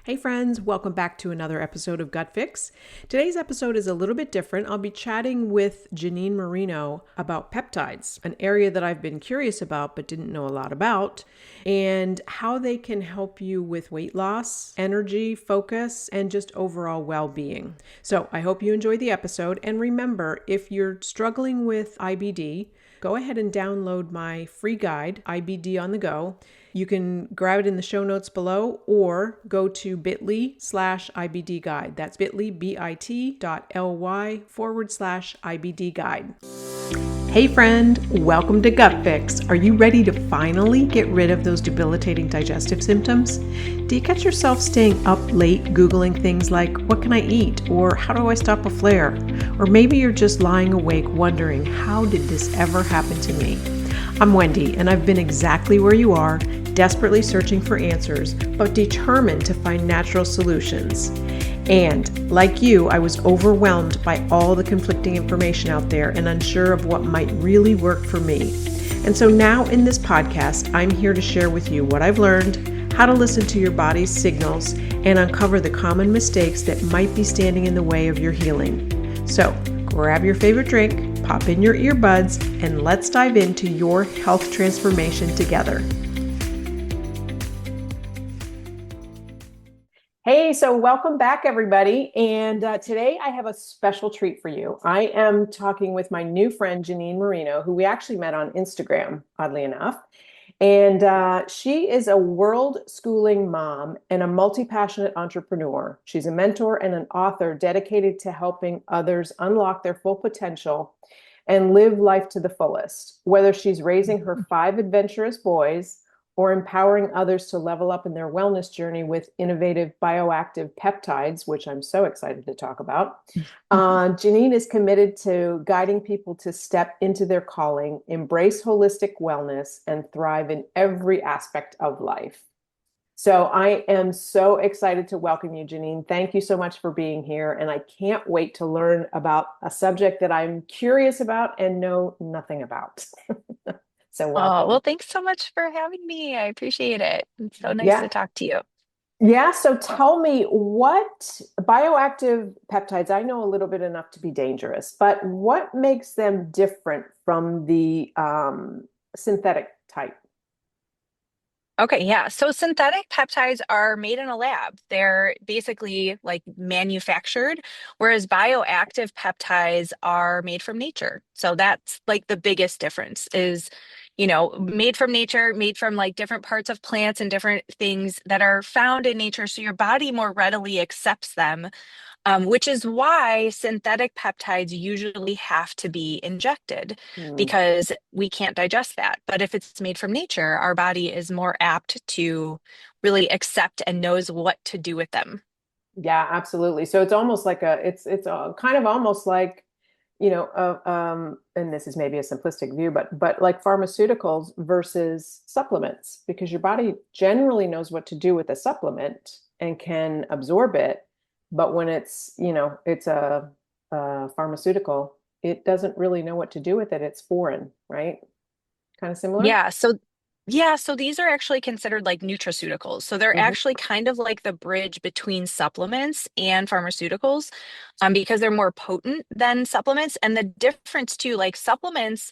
Hey friends, welcome back to another episode of Gut Fix. Today's episode is a little bit different. I'll be chatting with Janeen Marino about peptides, an area that I've been curious about but didn't know a lot about, and how they can help you with weight loss, energy, focus, and just overall well-being. So I hope you enjoy the episode, and remember, if you're struggling with IBD, go ahead and download my free guide, IBD on the Go. You can grab it in the show notes below or go to bit.ly/IBD guide. That's bit.ly, bit.ly/IBD guide. Hey friend, welcome to Gut Fix. Are you ready to finally get rid of those debilitating digestive symptoms? Do you catch yourself staying up late Googling things like, what can I eat? Or how do I stop a flare? Or maybe you're just lying awake wondering, how did this ever happen to me? I'm Wendy, and I've been exactly where you are, desperately searching for answers, but determined to find natural solutions. And like you, I was overwhelmed by all the conflicting information out there and unsure of what might really work for me. And so now in this podcast, I'm here to share with you what I've learned, how to listen to your body's signals, and uncover the common mistakes that might be standing in the way of your healing. So grab your favorite drink, pop in your earbuds, and let's dive into your health transformation together. Hey, so welcome back, everybody. And today I have a special treat for you. I am talking with my new friend, Janeen Marino, who we actually met on Instagram, oddly enough. And she is a world schooling mom and a multi-passionate entrepreneur. She's a mentor and an author dedicated to helping others unlock their full potential and live life to the fullest, whether she's raising her 5 adventurous boys or empowering others to level up in their wellness journey with innovative bioactive peptides, which I'm so excited to talk about. Janeen is committed to guiding people to step into their calling, embrace holistic wellness, and thrive in every aspect of life. So I am so excited to welcome you, Janeen. Thank you so much for being here. And I can't wait to learn about a subject that I'm curious about and know nothing about. So Oh, welcome. well, thanks so much for having me. I appreciate it. It's so nice Yeah. to talk to you. Yeah. So tell me, what bioactive peptides, I know a little bit enough to be dangerous, but what makes them different from the synthetic type? Okay, yeah. So synthetic peptides are made in a lab. They're basically like manufactured, whereas bioactive peptides are made from nature. So that's like the biggest difference is, made from nature, made from like different parts of plants and different things that are found in nature. So your body more readily accepts them, which is why synthetic peptides usually have to be injected Hmm. because we can't digest that. But if it's made from nature, our body is more apt to really accept and knows what to do with them. Yeah, absolutely. So it's almost like it's kind of almost like, and this is maybe a simplistic view, but like pharmaceuticals versus supplements, because your body generally knows what to do with a supplement and can absorb it. But when it's a pharmaceutical, it doesn't really know what to do with it. It's foreign, right? Kind of similar. Yeah, so yeah, so these are actually considered like nutraceuticals. So they're Hmm. actually kind of like the bridge between supplements and pharmaceuticals, because they're more potent than supplements. And the difference too, like supplements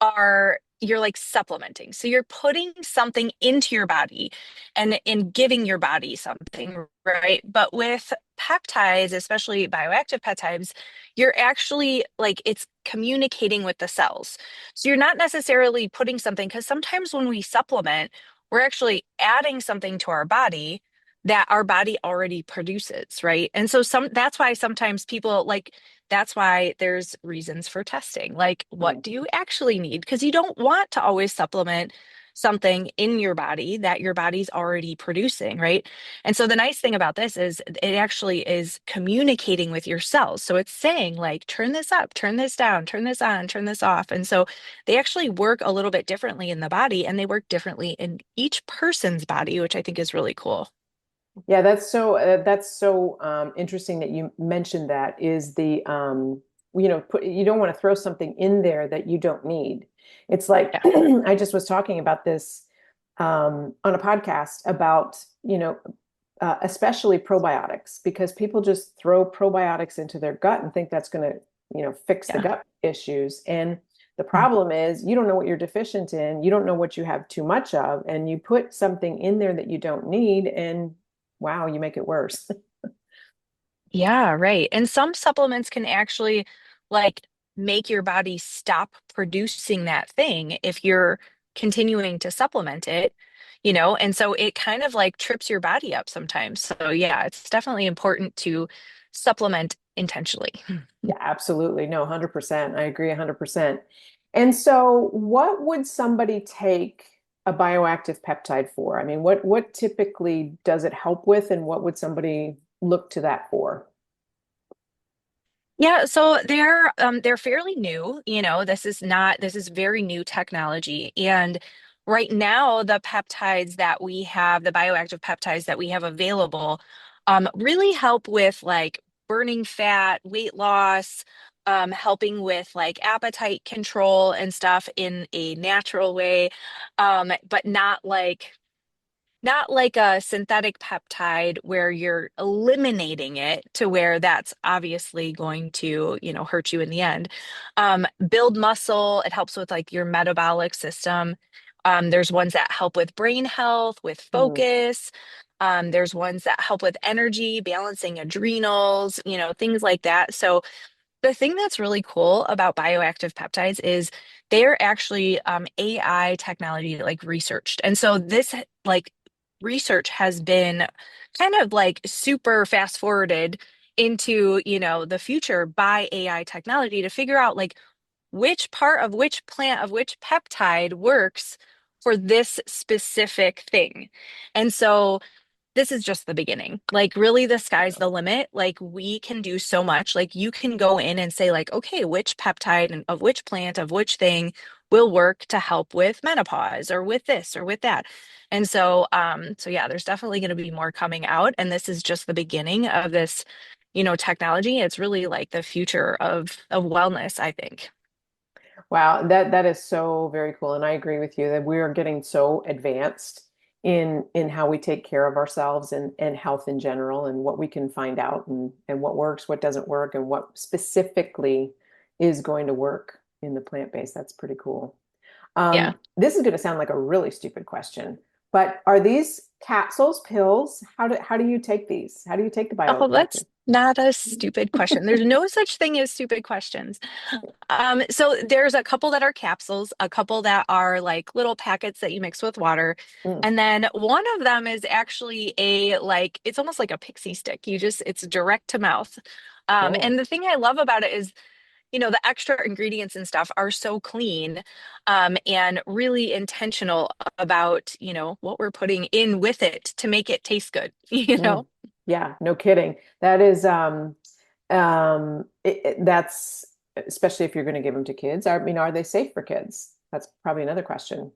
are you're like supplementing. So you're putting something into your body and in giving your body something, right? But with peptides, especially bioactive peptides, you're actually like it's communicating with the cells. So you're not necessarily putting something because sometimes when we supplement, we're actually adding something to our body that our body already produces, right? And so that's why sometimes people like that's why there's reasons for testing. Like, what do you actually need? Because you don't want to always supplement something in your body that your body's already producing, right? And so the nice thing about this is it actually is communicating with your cells. So it's saying, like, turn this up, turn this down, turn this on, turn this off. And so they actually work a little bit differently in the body and they work differently in each person's body, which I think is really cool. Yeah, that's so interesting that you mentioned that is the you don't want to throw something in there that you don't need. It's like Yeah. I just was talking about this on a podcast about especially probiotics, because people just throw probiotics into their gut and think that's going to, fix the Yeah. gut issues. And the problem is you don't know what you're deficient in, you don't know what you have too much of, and you put something in there that you don't need, and wow, you make it worse. Yeah, right. And some supplements can actually like make your body stop producing that thing if you're continuing to supplement it, and so it kind of like trips your body up sometimes. So yeah, it's definitely important to supplement intentionally. Yeah, absolutely. No, 100%. I agree 100%. And so what would somebody take a bioactive peptide for? I mean, what typically does it help with, and what would somebody look to that for? Yeah, so they're fairly new, this is very new technology. And right now the peptides that we have, the bioactive peptides that we have available, really help with like burning fat, weight loss, helping with like appetite control and stuff in a natural way, but not like a synthetic peptide where you're eliminating it to where that's obviously going to, hurt you in the end. Build muscle, it helps with like your metabolic system. There's ones that help with brain health, with Mm, focus. There's ones that help with energy, balancing adrenals, things like that. So the thing that's really cool about bioactive peptides is they're actually AI technology like researched. And so this like research has been kind of like super fast forwarded into, the future by AI technology to figure out like which part of which plant of which peptide works for this specific thing. And so this is just the beginning. Like, really, the sky's the limit. Like, we can do so much. Like, you can go in and say, like, okay, which peptide and of which plant, of which thing will work to help with menopause or with this or with that. And so, so yeah, there's definitely going to be more coming out. And this is just the beginning of this, technology. It's really like the future of wellness, I think. wow, that is so very cool. And I agree with you that we are getting so advanced in how we take care of ourselves and health in general, and what we can find out, and what works, what doesn't work, and what specifically is going to work in the plant-based. That's pretty cool. Yeah. This is going to sound like a really stupid question, but are these capsules, pills? How do you take these? How do you take the Oh, that's bioactive? not a stupid question. There's no such thing as stupid questions. So there's a couple that are capsules, a couple that are like little packets that you mix with water. Mm. And then one of them is actually it's almost like a pixie stick. It's direct to mouth. Whoa. And the thing I love about it is, the extra ingredients and stuff are so clean, and really intentional about, what we're putting in with it to make it taste good, you Mm. know? Yeah, no kidding. That is that's especially if you're going to give them to kids. I mean, are they safe for kids? That's probably another question.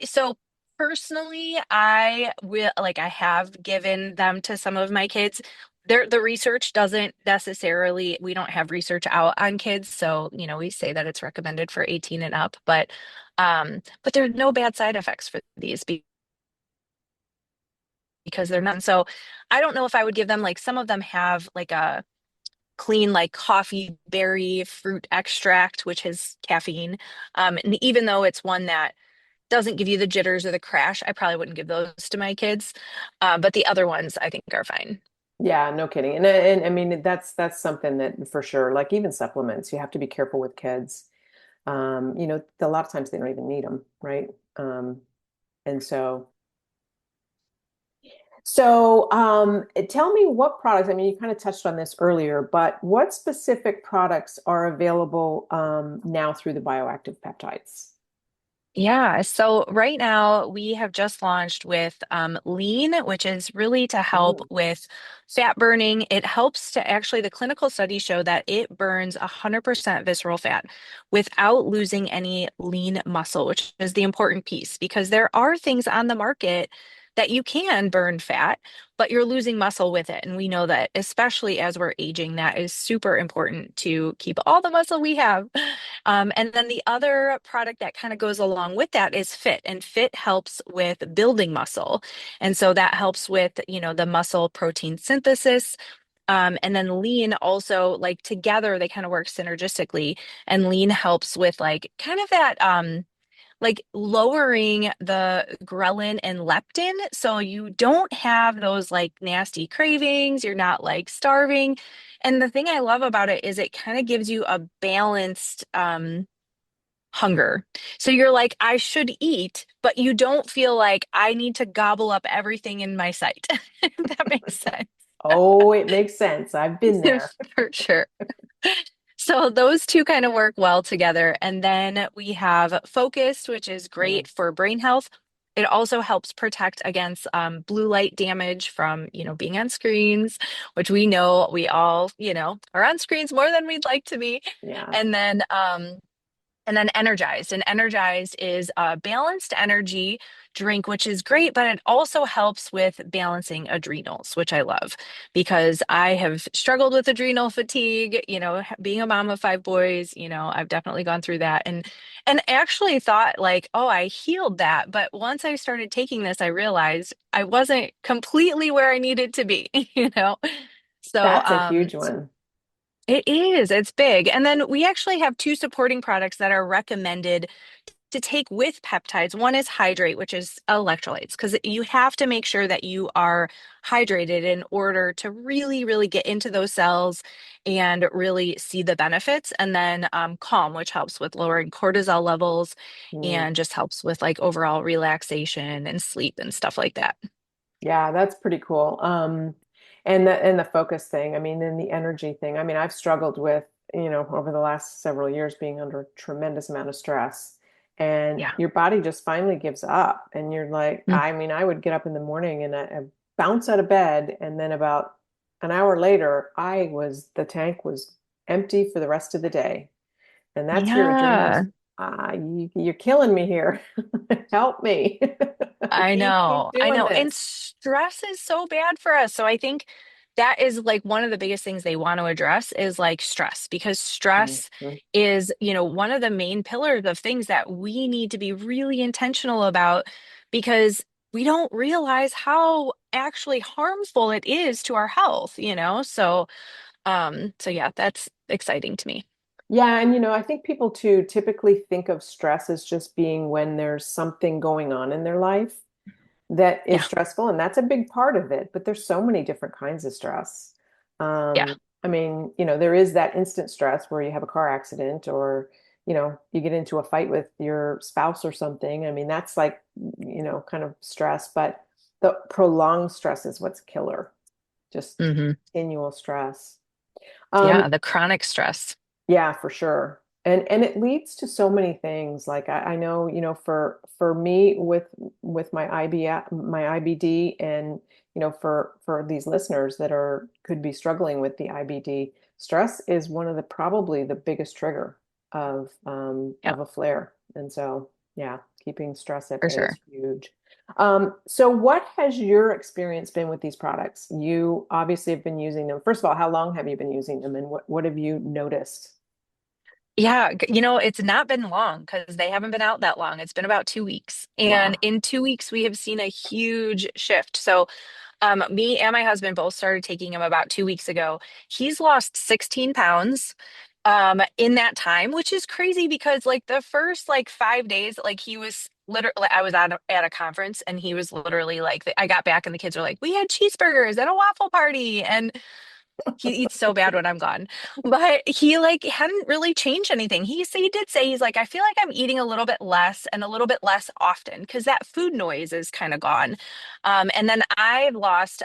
So personally, I will like I have given them to some of my kids. The research doesn't necessarily, we don't have research out on kids, so we say that it's recommended for 18 and up, but there's no bad side effects for these because they're not. So I don't know if I would give them, like, some of them have like a clean like coffee berry fruit extract, which has caffeine. And even though it's one that doesn't give you the jitters or the crash, I probably wouldn't give those to my kids. But the other ones I think are fine. Yeah, no kidding. And I mean, that's something that for sure, like even supplements, you have to be careful with kids. A lot of times they don't even need them, right? Um, and tell me what products, I mean, you kind of touched on this earlier, but what specific products are available now through the bioactive peptides? Yeah, so right now we have just launched with lean, which is really to help Mm, with fat burning. It helps to actually, the clinical studies show that it burns 100% visceral fat without losing any lean muscle, which is the important piece because there are things on the market that you can burn fat, but you're losing muscle with it. And we know that, especially as we're aging, that is super important to keep all the muscle we have. And then the other product that kind of goes along with that is Fit, and Fit helps with building muscle. And so that helps with, the muscle protein synthesis. And then lean also, like, together they kind of work synergistically. And lean helps with like kind of that like lowering the ghrelin and leptin, so you don't have those like nasty cravings, you're not like starving. And the thing I love about it is it kind of gives you a balanced hunger. So you're like, I should eat, but you don't feel like I need to gobble up everything in my sight. If that makes sense. Oh, it makes sense. I've been there. For sure. So those two kind of work well together. And then we have Focused, which is Mm, great for brain health. It also helps protect against blue light damage from, being on screens, which we know we all, are on screens more than we'd like to be. yeah, And then Energized. And Energized is a balanced energy drink, which is great, but it also helps with balancing adrenals, which I love because I have struggled with adrenal fatigue, being a mom of five boys, I've definitely gone through that and actually thought like, oh, I healed that. But once I started taking this, I realized I wasn't completely where I needed to be, you know? So, that's a huge one. it is. It's big. And then we actually have two supporting products that are recommended to take with peptides. One is Hydrate, which is electrolytes, because you have to make sure that you are hydrated in order to really, really get into those cells and really see the benefits. And then Calm, which helps with lowering cortisol levels Mm. and just helps with like overall relaxation and sleep and stuff like that. Yeah, that's pretty cool. And the focus thing, I mean, and the energy thing. I mean, I've struggled with, over the last several years being under a tremendous amount of stress. And Yeah. your body just finally gives up. And you're like, Mm. I mean, I would get up in the morning and I bounce out of bed, and then about an hour later, the tank was empty for the rest of the day. And that's your adrenals. Yeah. You're killing me here. Help me. I I can't keep know. I doing know. And this. stress is so bad for us. So I think that is like one of the biggest things they want to address is like stress, because stress Mhm. is, one of the main pillars of things that we need to be really intentional about, because we don't realize how actually harmful it is to our health. So yeah, that's exciting to me. Yeah, and I think people too typically think of stress as just being when there's something going on in their life that is Yeah. stressful, and that's a big part of it, but there's so many different kinds of stress. Yeah. I mean, there is that instant stress where you have a car accident, or you get into a fight with your spouse or something. I mean, that's like, kind of stress, but the prolonged stress is what's killer. Just Hmm. continual stress. Um, Yeah. The chronic stress. Yeah, for sure. And it leads to so many things. Like I know, for me with my IBD, and for these listeners that are could be struggling with the IBD, stress is one of the probably the biggest trigger Yeah, of a flare. And so, yeah, keeping stress at for bay is sure. huge. So what has your experience been with these products? You obviously have been using them. First of all, how long have you been using them, and what have you noticed? Yeah, it's not been long because they haven't been out that long. It's been about 2 weeks. And Wow. in 2 weeks, we have seen a huge shift. So, me and my husband both started taking him about 2 weeks ago. He's lost 16 pounds in that time, which is crazy because like the first like 5 days, like he was literally, I was at a conference and he was literally like, I got back and the kids were like, we had cheeseburgers at a waffle party. And he eats so bad when I'm gone. But he like hadn't really changed anything. He did say he's like, I feel like I'm eating a little bit less and a little bit less often because that food noise is kind of gone. And then I lost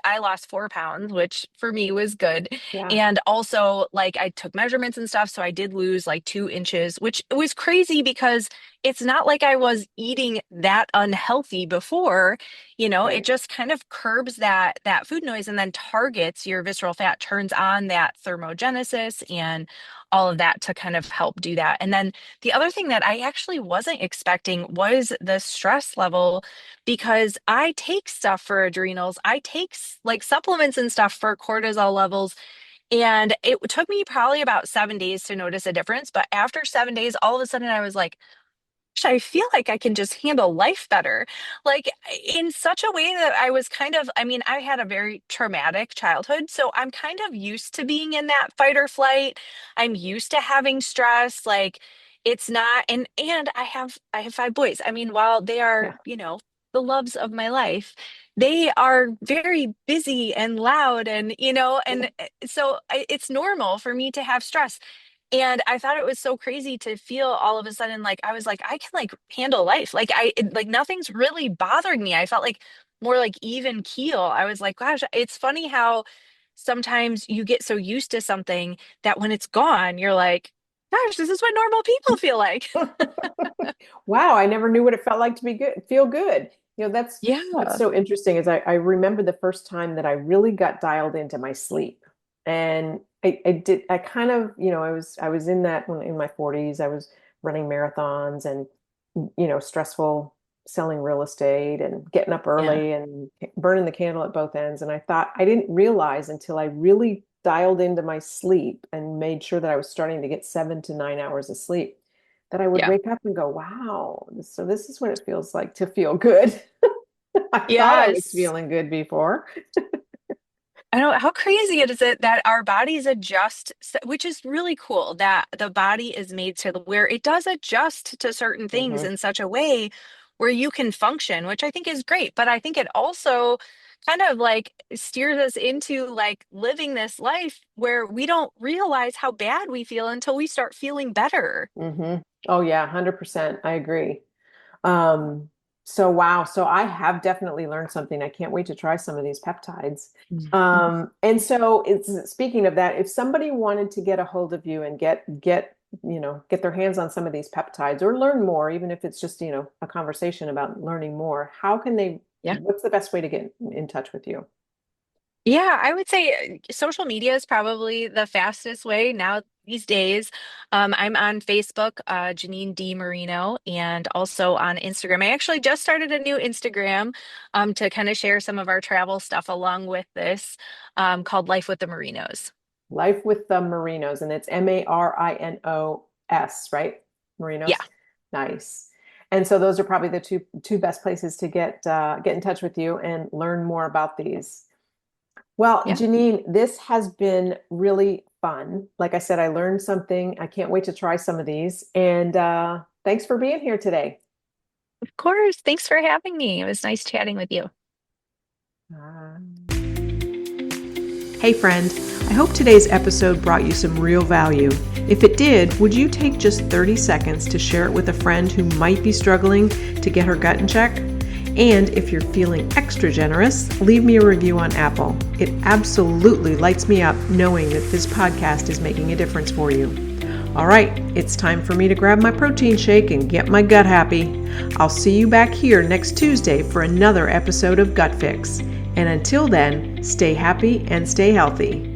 4 pounds, which for me was good. Yeah. And also like I took measurements and stuff. So I did lose like 2 inches, which was crazy because it's not like I was eating that unhealthy before, it Right. just kind of curbs that food noise and then targets your visceral fat, turns on that thermogenesis and all of that to kind of help do that. And then the other thing that I actually wasn't expecting was the stress level because I take stuff for adrenals. I take like supplements and stuff for cortisol levels. And it took me probably about 7 days to notice a difference. But after 7 days, all of a sudden I was like, I feel like I can just handle life better. Like in such a way that I was kind of, I mean, I had a very traumatic childhood, so I'm kind of used to being in that fight or flight. I'm used to having stress. Like it's not, and I have 5 boys. I mean, while they are, Yeah. the loves of my life, they are very busy and loud and so it's normal for me to have stress. And I thought it was so crazy to feel all of a sudden like I was like, I can like handle life. Like like nothing's really bothering me. I felt like more like even keel. I was like, gosh, it's funny how sometimes you get so used to something that when it's gone, you're like, gosh, this is what normal people feel like. Wow, I never knew what it felt like to be good, feel good. That's what's Yeah. so interesting is I remember the first time that I really got dialed into my sleep. And I kind of, I was in that when in my 40s, I was running marathons and, stressful selling real estate and getting up Yeah. early and burning the candle at both ends. And I thought I didn't realize until I really dialed into my sleep and made sure that I was starting to get 7 to 9 hours of sleep that I would Yeah. wake up and go, wow, so this is what it feels like to feel good. I thought I was Yes. feeling good before. I know how crazy it is that our bodies adjust, which is really cool that the body is made to where it does adjust to certain things Hmm. in such a way where you can function, which I think is great. But I think it also kind of like steers us into like living this life where we don't realize how bad we feel until we start feeling better. Hmm. Oh yeah, 100%. I agree. Um, so wow. So I have definitely learned something. I can't wait to try some of these peptides. And so it's speaking of that, if somebody wanted to get a hold of you and get their hands on some of these peptides or learn more, even if it's just, a conversation about learning more, Yeah. what's the best way to get in touch with you? Yeah, I would say social media is probably the fastest way now these days. I'm on Facebook, Janeen D. Marino, and also on Instagram. I actually just started a new Instagram to kind of share some of our travel stuff along with this called Life with the Marinos. Life with the Marinos, and it's Marinos, right? Yeah, Marinos. Nice. And so those are probably the two best places to get in touch with you and learn more about these. Well, yeah. Janine, this has been really fun. Like I said, I learned something. I can't wait to try some of these. And thanks for being here today. Of course. Thanks for having me. It was nice chatting with you. Hey, friend, I hope today's episode brought you some real value. If it did, would you take just 30 seconds to share it with a friend who might be struggling to get her gut in check? And if you're feeling extra generous, leave me a review on Apple. It absolutely lights me up knowing that this podcast is making a difference for you. All right, it's time for me to grab my protein shake and get my gut happy. I'll see you back here next Tuesday for another episode of Gut Fix. And until then, stay happy and stay healthy.